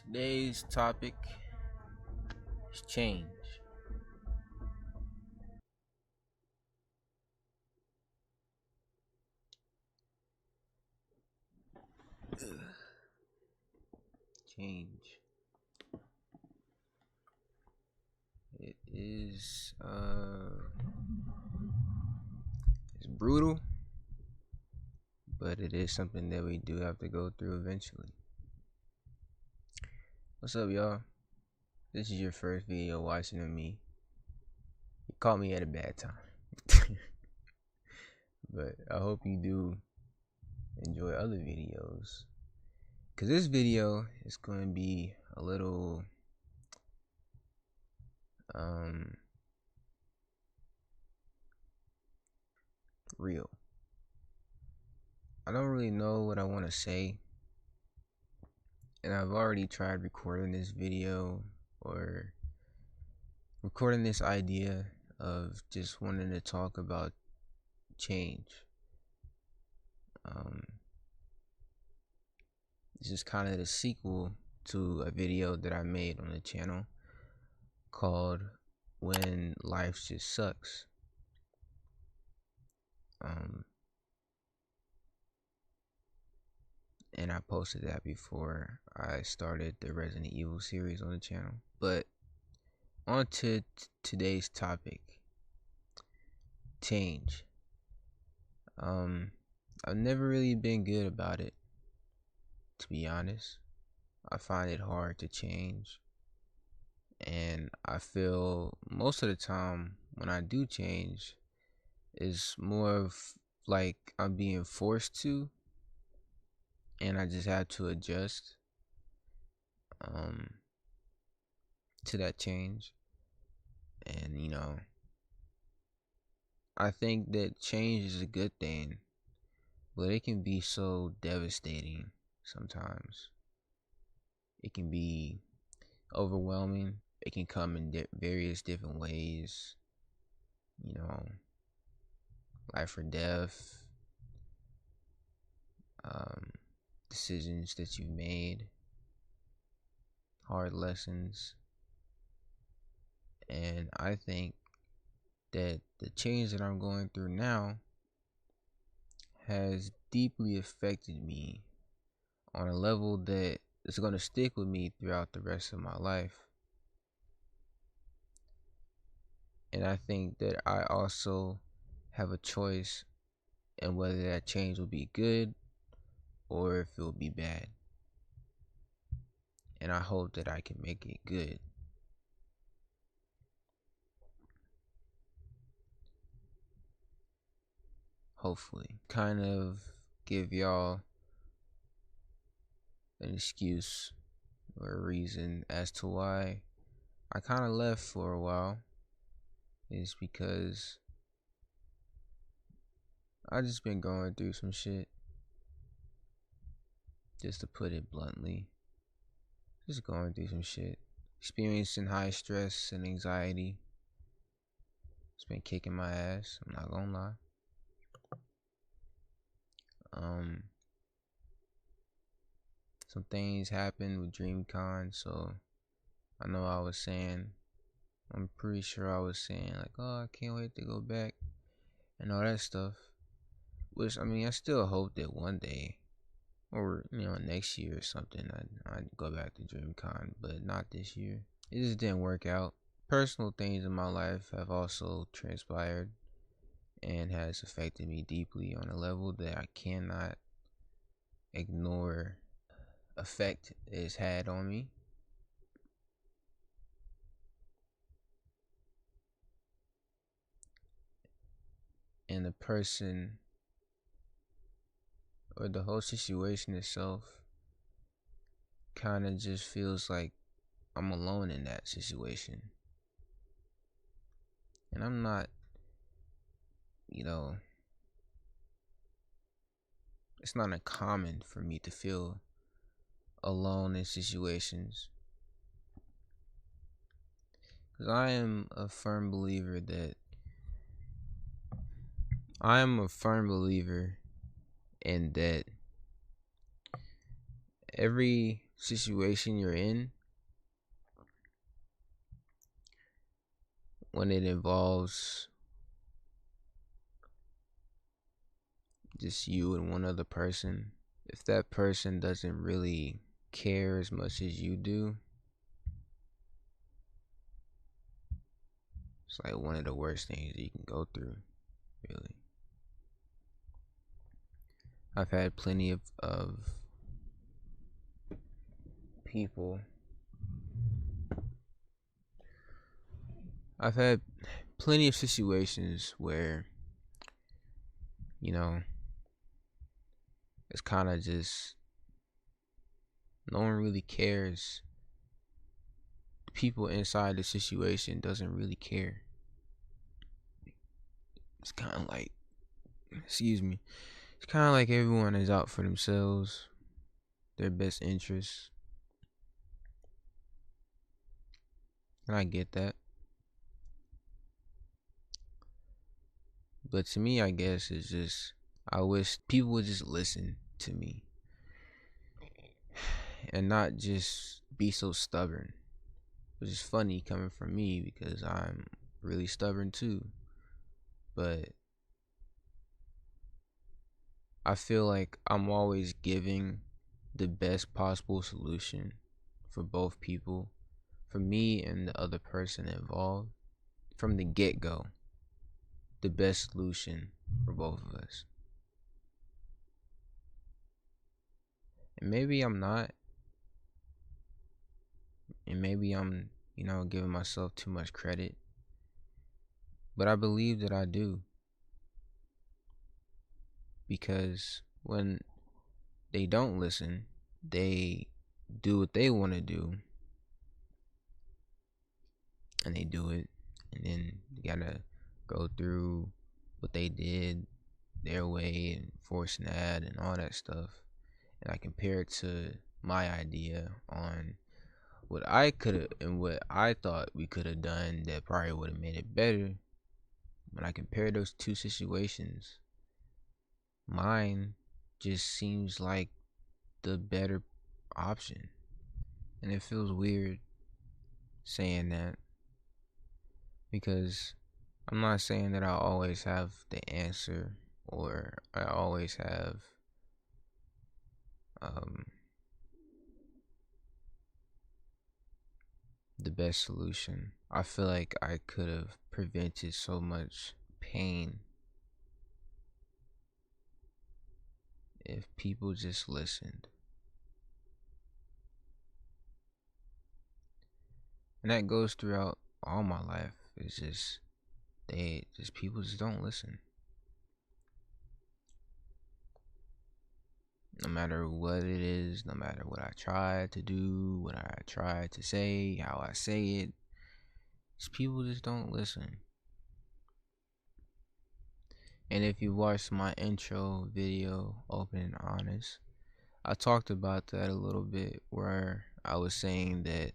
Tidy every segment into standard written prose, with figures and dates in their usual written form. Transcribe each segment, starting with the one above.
Today's topic is change. Change. It is it's brutal, but it is something that we do have to go through eventually. What's up, y'all? This is your first video watching of me. You caught me at a bad time. But I hope you do enjoy other videos. Cause this video is gonna be a little real. I don't really know what I want to say, and I've already tried recording this video or recording this idea of just wanting to talk about change. This is kind of the sequel to a video that I made on the channel called When Life Just Sucks. And I posted that before I started the Resident Evil series on the channel. But on to today's topic, change. I've never really been good about it, to be honest. I find it hard to change, and I feel most of the time when I do change is more of like I'm being forced to, and I just have to adjust to that change. And I think that change is a good thing, but it can be so devastating sometimes. It can be overwhelming. It can come in various different ways, life or death, decisions that you've made, hard lessons. And I think that the change that I'm going through now has deeply affected me on a level that is going to stick with me throughout the rest of my life. And I think that I also have a choice in whether that change will be good or if it will be bad. And I hope that I can make it good. Hopefully. Kind of give y'all an excuse or a reason as to why I kind of left for a while. Is because I just been going through some shit. Just to put it bluntly. Just going through some shit. Experiencing high stress and anxiety. It's been kicking my ass, I'm not gonna lie. Some things happened with DreamCon, so I know I'm pretty sure I was saying like, oh, I can't wait to go back and all that stuff. Which, I mean, I still hope that one day, or next year or something, I'd go back to DreamCon, but not this year. It just didn't work out. Personal things in my life have also transpired and has affected me deeply on a level that I cannot ignore effect it's had on me. And the person or the whole situation itself kind of just feels like I'm alone in that situation. And I'm not, it's not uncommon for me to feel alone in situations. Because I am a firm believer in that every situation you're in, when it involves just you and one other person, if that person doesn't really care as much as you do, it's like one of the worst things you can go through, really. I've had plenty of people. I've had plenty of situations where, you know, it's kind of just no one really cares. The people inside the situation doesn't really care. It's kind of like, excuse me, it's kind of like everyone is out for themselves, their best interests. And I get that. But to me, I guess it's just, I wish people would just listen to me and not just be so stubborn. Which is funny coming from me because I'm really stubborn too. But I feel like I'm always giving the best possible solution for both people, for me and the other person involved, from the get-go. The best solution for both of us. And maybe I'm not. And maybe I'm, giving myself too much credit. But I believe that I do. Because when they don't listen, they do what they want to do. And they do it. And then you gotta go through what they did their way and forcing that and all that stuff. And I compare it to my idea on what I could have and what I thought we could have done that probably would have made it better. When I compare those two situations, mine just seems like the better option. And it feels weird saying that because I'm not saying that I always have the answer or I always have the best solution. I feel like I could have prevented so much pain if people just listened. And that goes throughout all my life. It's just people just don't listen. No matter what it is, no matter what I try to do, what I try to say, how I say it, people just don't listen. And if you watched my intro video, Open and Honest, I talked about that a little bit where I was saying that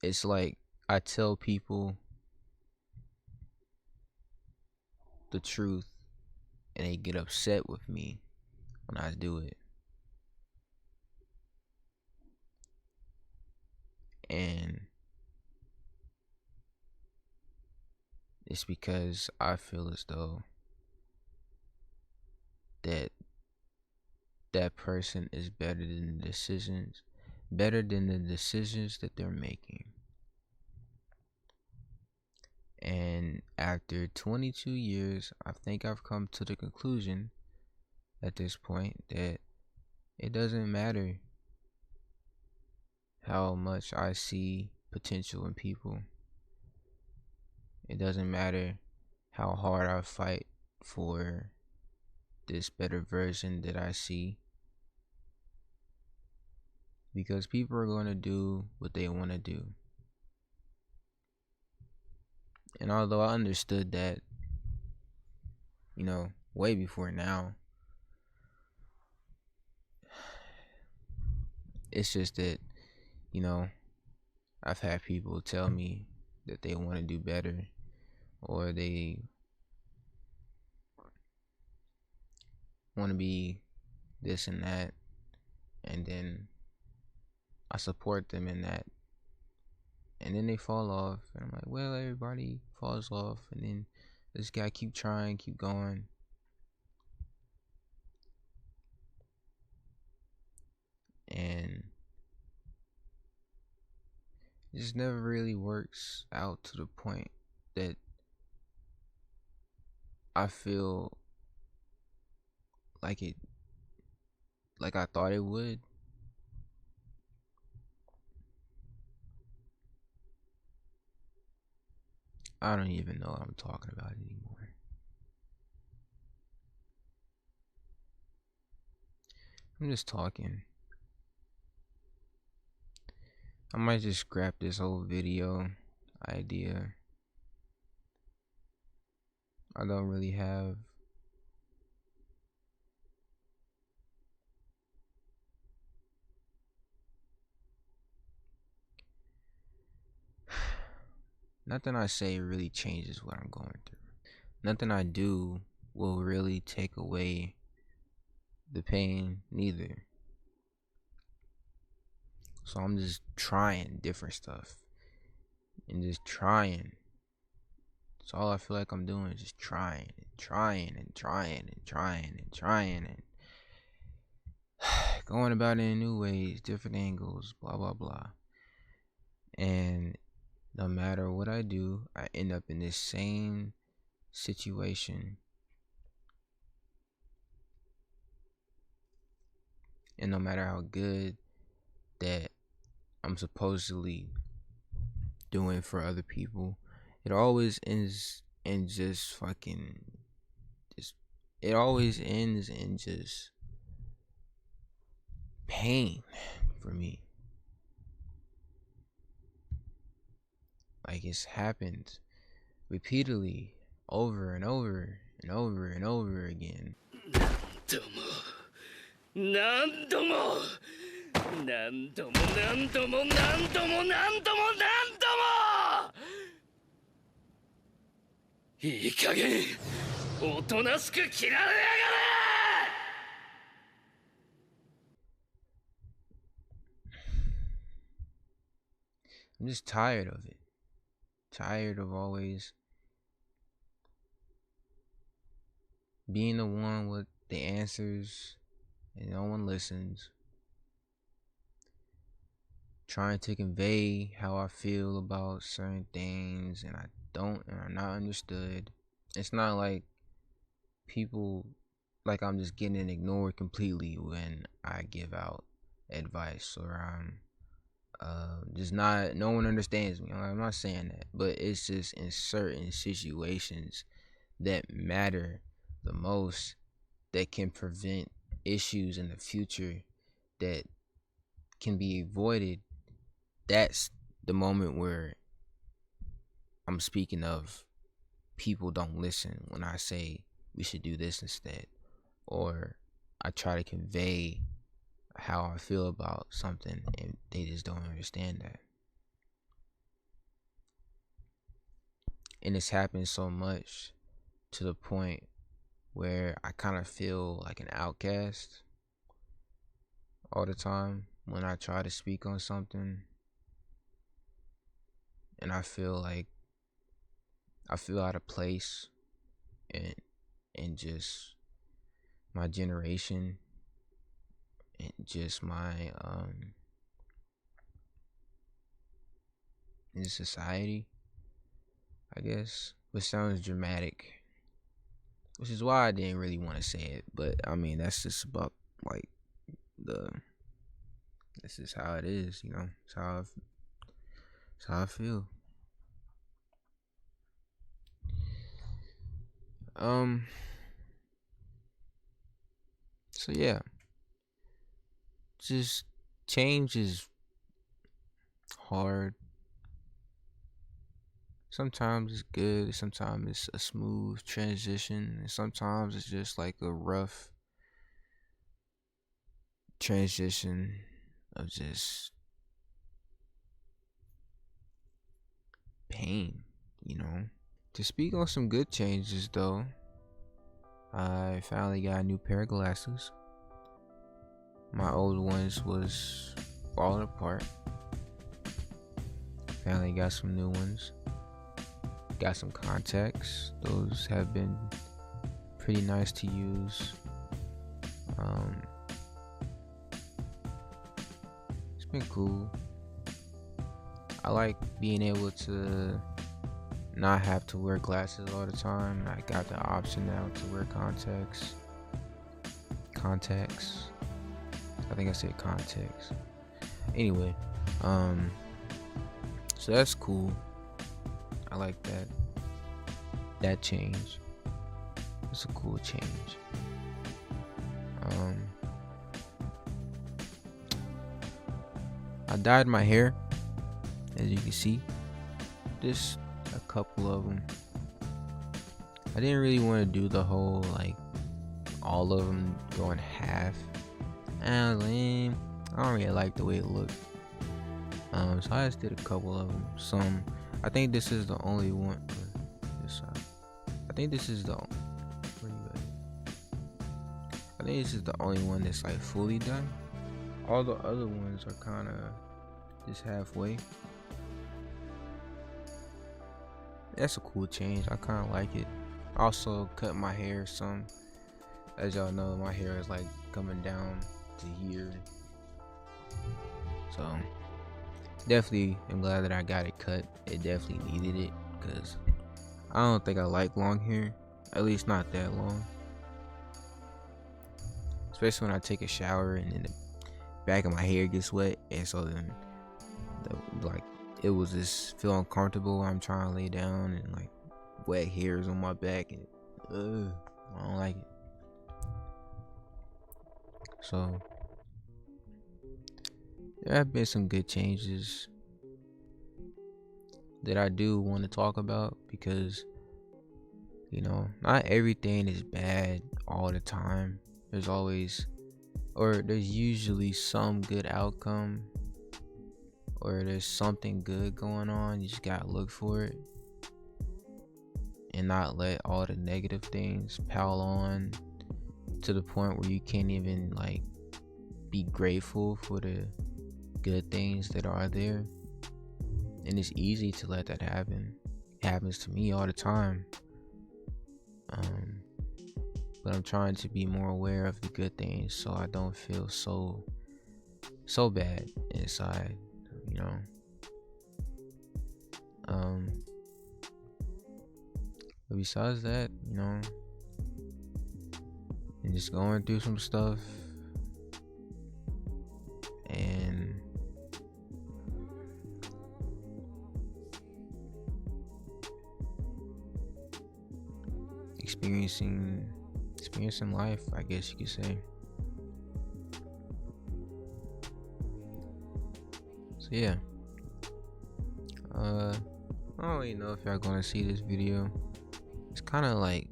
it's like I tell people the truth and they get upset with me when I do it. And it's because I feel as though that person is better than the decisions that they're making. And after 22 years, I think I've come to the conclusion at this point that it doesn't matter how much I see potential in people. It doesn't matter how hard I fight for this better version that I see. Because people are going to do what they want to do. And although I understood that, way before now, it's just that, I've had people tell me that they want to do better or they want to be this and that. and then I support them in that, and then they fall off, and I'm like, well, everybody falls off, and then this guy keep trying, keep going, and it just never really works out to the point that I feel like I thought it would. I don't even know what I'm talking about anymore. I'm just talking. I might just scrap this whole video idea. I don't really have nothing I say really changes what I'm going through. Nothing I do will really take away the pain neither. So I'm just trying different stuff and just trying. So all I feel like I'm doing is just trying and trying and trying and trying and trying and going about it in new ways, different angles, blah blah blah. And no matter what I do, I end up in this same situation. And no matter how good that I'm supposedly doing for other people, it always ends in just fucking it always ends in just pain for me. Like, it's happened repeatedly over and over and over and over again. 何度も何度も何度も何度も何度も何度も何度もいい加減おとなしく切られやがれ I'm just tired of it. Tired of always being the one with the answers and no one listens. Trying to convey how I feel about certain things and I'm not understood. It's not like people, like I'm just getting ignored completely when I give out advice, or I'm just not, no one understands me. I'm not saying that, but it's just in certain situations that matter the most, that can prevent issues in the future that can be avoided. That's the moment where I'm speaking of people don't listen when I say we should do this instead, or I try to convey how I feel about something and they just don't understand that. And it's happened so much to the point where I kind of feel like an outcast all the time when I try to speak on something. And I feel out of place in just my generation and just my in society, I guess, which sounds dramatic, which is why I didn't really want to say it. But I mean, that's just about like this is how it is, you know. It's how I feel. So yeah, just change is hard. Sometimes it's good, sometimes it's a smooth transition, and sometimes it's just like a rough transition of just pain, you know. To speak on some good changes though, I finally got a new pair of glasses. my old ones was falling apart. Finally got some new ones. Got some contacts. Those have been pretty nice to use. It's been cool. I like being able to not have to wear glasses all the time. I got the option now to wear contacts. I think I said contacts. Anyway, so that's cool. I like that change. It's a cool change. I dyed my hair, as you can see. Just a couple of them. I didn't really want to do the whole like all of them going half. I don't really like the way it looked. So I just did a couple of them. I think this is the only one. This side. I think this is the. Where you at? I think this is the only one that's like fully done. All the other ones are kind of just halfway. That's a cool change. I kind of like it. Also cut my hair some. As y'all know, my hair is like coming down to here. So definitely am glad that I got it cut. It definitely needed it because I don't think I like long hair. At least not that long. Especially when I take a shower and then the back of my hair gets wet, and so then it was just feel uncomfortable when I'm trying to lay down and like wet hairs on my back, and I don't like it. So there have been some good changes that I do want to talk about because not everything is bad all the time. There's usually some good outcome, or there's something good going on. You just gotta look for it and not let all the negative things pile on to the point where you can't even like be grateful for the good things that are there. And it's easy to let that happen. It happens to me all the time. But I'm trying to be more aware of the good things so I don't feel so bad inside, But besides that, and just going through some stuff and experiencing life, I guess you could say. So yeah, I don't really know if y'all gonna see this video. It's kind of like,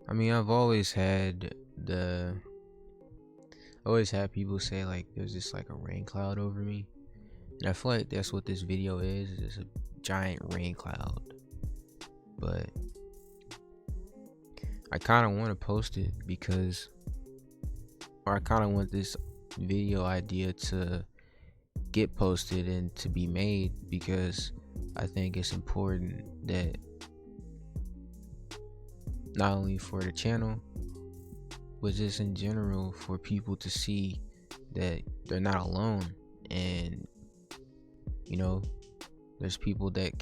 I've always had people say like there's just like a rain cloud over me, and I feel like that's what this video is. It's a giant rain cloud. But I kind of want to post it I kind of want this video idea to get posted and to be made, because I think it's important that not only for the channel, but just in general for people to see that they're not alone, and there's people that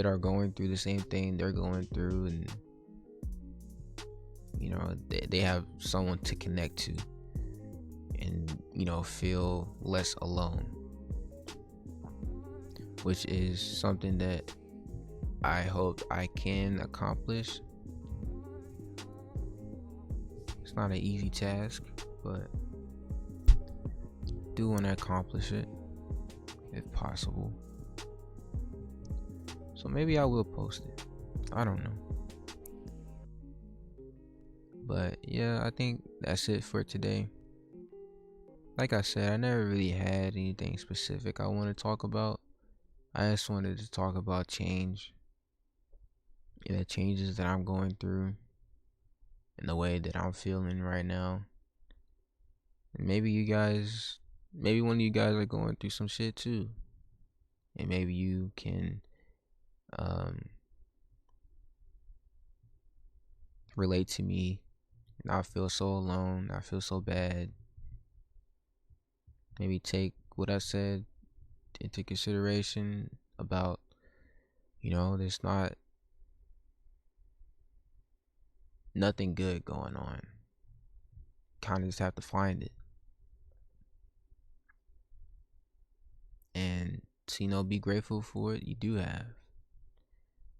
are going through the same thing they're going through, and they have someone to connect to and feel less alone, which is something that I hope I can accomplish. It's not an easy task, but do want to accomplish it if possible. So maybe I will post it. I don't know. But yeah, I think that's it for today. Like I said, I never really had anything specific I want to talk about. I just wanted to talk about change. Changes that I'm going through. in the way that I'm feeling right now. And maybe one of you guys are going through some shit too. And maybe you can relate to me, not feel so alone, not feel so bad. Maybe take what I said into consideration about, there's nothing good going on. Kind of just have to find it. And to, be grateful for what you do have.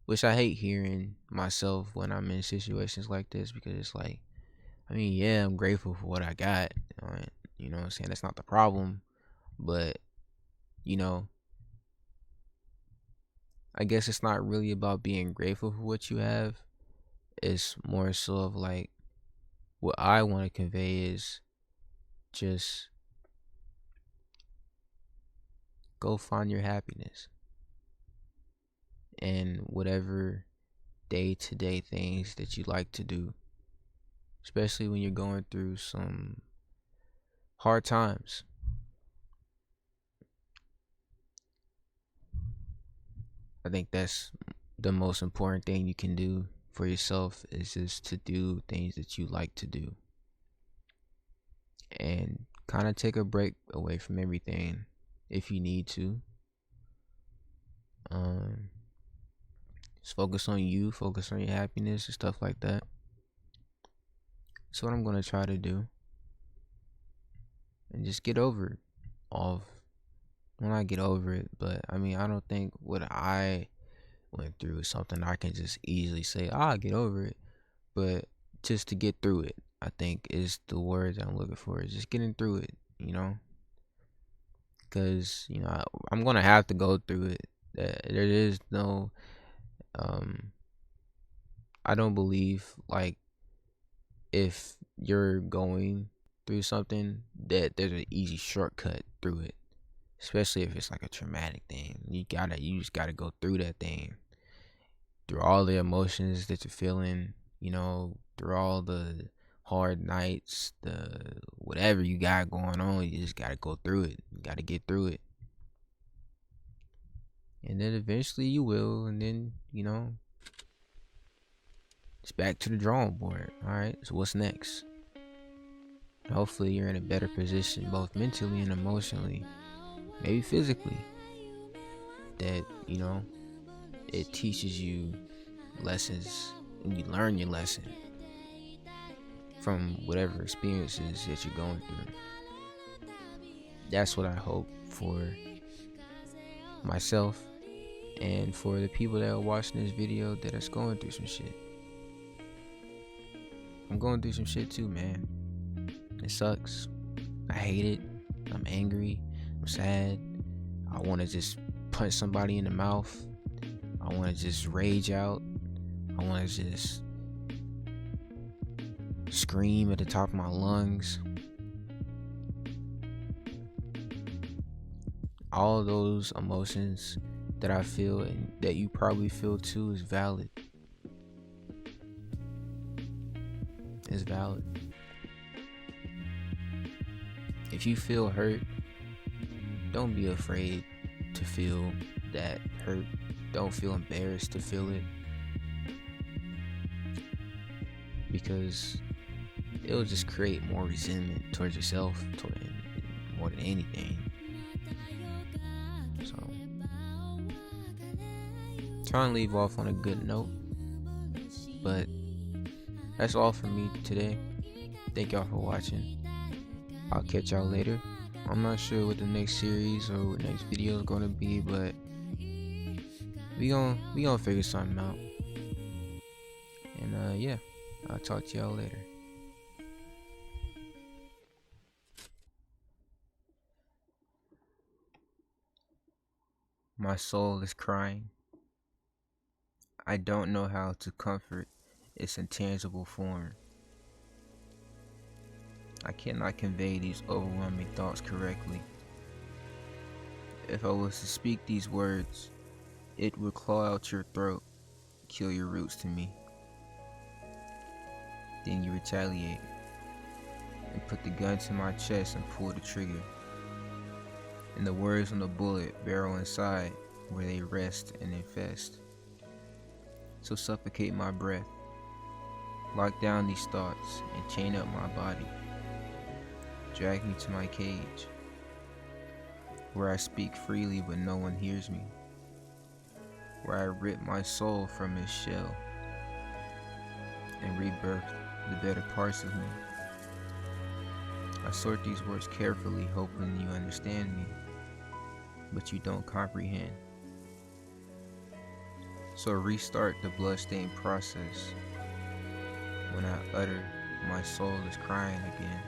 Which I hate hearing myself when I'm in situations like this, because it's like, yeah, I'm grateful for what I got. You know what I'm saying? That's not the problem. But, I guess it's not really about being grateful for what you have. It's more so of like, what I want to convey is just go find your happiness. And whatever day-to-day things that you like to do, especially when you're going through some hard times. I think that's the most important thing you can do for yourself, is just to do things that you like to do. And kind of take a break away from everything if you need to. Just focus on you, focus on your happiness and stuff like that. That's what I'm going to try to do. And just get over it. Well, not get over it, but I don't think what I went through is something I can just easily say, I'll get over it. But just to get through it, I think, is the word that I'm looking for. Is just getting through it, because I'm gonna have to go through it. There is no, I don't believe, like, if you're going through something, that there's an easy shortcut through it. Especially if it's like a traumatic thing. You just gotta go through that thing, through all the emotions that you're feeling, through all the hard nights, the whatever you got going on. You just gotta go through it. You gotta get through it. And then eventually you will. And then, it's back to the drawing board. All right. So what's next? Hopefully you're in a better position, both mentally and emotionally, maybe physically, that, it teaches you lessons and you learn your lesson from whatever experiences that you're going through. That's what I hope for myself and for the people that are watching this video that is going through some shit. I'm going through some shit too, man. It sucks. I hate it. I'm angry. I'm sad. I want to just punch somebody in the mouth. I want to just rage out. I want to just scream at the top of my lungs. All of those emotions that I feel and that you probably feel too is valid. It's valid. If you feel hurt, don't be afraid to feel that hurt. Don't feel embarrassed to feel it, because it'll just create more resentment towards yourself more than anything. So, trying to leave off on a good note, but that's all for me today. Thank y'all for watching. I'll catch y'all later. I'm not sure what the next series or what next video is gonna be, but we gonna figure something out. And yeah, I'll talk to y'all later. My soul is crying. I don't know how to comfort its intangible form. I cannot convey these overwhelming thoughts correctly. If I was to speak these words, it would claw out your throat, kill your roots to me. Then you retaliate and put the gun to my chest and pull the trigger. And the words on the bullet barrel inside where they rest and infest. So suffocate my breath, lock down these thoughts and chain up my body. Drag me to my cage, where I speak freely but no one hears me, where I rip my soul from its shell and rebirth the better parts of me. I sort these words carefully, hoping you understand me, but you don't comprehend. So restart the bloodstained process when I utter my soul is crying again.